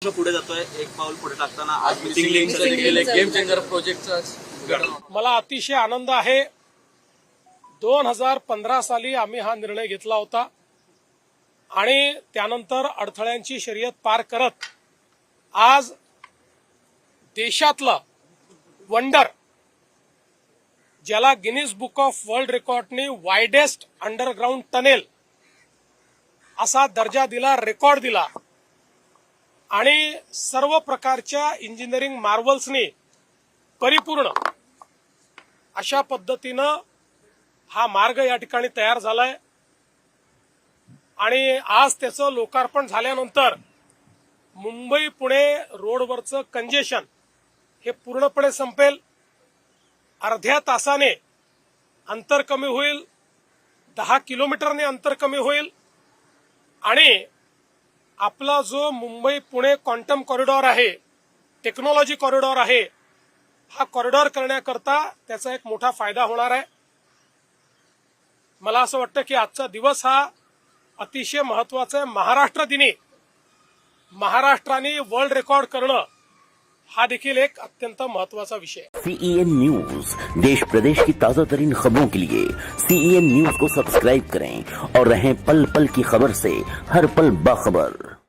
पुढे जातोय, एक पाऊल पुढे टाकताना आज मिसिंग लिंकचं देखील एक गेम चेंजर प्रोजेक्टचा मला अतिशय आनंद आहे. 2015 साली आम्ही हा निर्णय घेतला होता आणि त्यानंतर अडथळ्यांची शर्यत पार करत आज देशातलं वंडर, ज्याला गिनीज बुक ऑफ वर्ल्ड रेकॉर्डने वायडेस्ट अंडरग्राऊंड टनेल असा दर्जा दिला, रेकॉर्ड दिला आणि सर्व प्रकारच्या इंजिनिअरिंग मार्वल्सनी परिपूर्ण अशा पद्धतीनं हा मार्ग या ठिकाणी तयार झालाय आणि आज त्याचं लोकार्पण झाल्यानंतर मुंबई पुणे रोडवरचं कंजेशन हे पूर्णपणे संपेल. अर्ध्या तासाने अंतर कमी होईल, 10 किलोमीटरने अंतर कमी होईल आणि आपला जो मुंबई पुणे क्वांटम कॉरिडॉर आहे, टेक्नॉलॉजी कॉरिडॉर आहे, हा कॉरिडॉर करण्याकरता त्याचा एक मोठा फायदा होणार आहे. मला असं वाटतं की आजचा दिवस हा अतिशय महत्वाचा आहे. महाराष्ट्र दिनी महाराष्ट्राने वर्ल्ड रेकॉर्ड करणं हा देखील एक अत्यंत महत्वाचा विषय आहे. CEN न्यूज, देश प्रदेश की ताजा तरीन खबरों के लिए CEN न्यूज को सब्सक्राइब करें और रहें पल पल की खबर से हर पल बाखबर.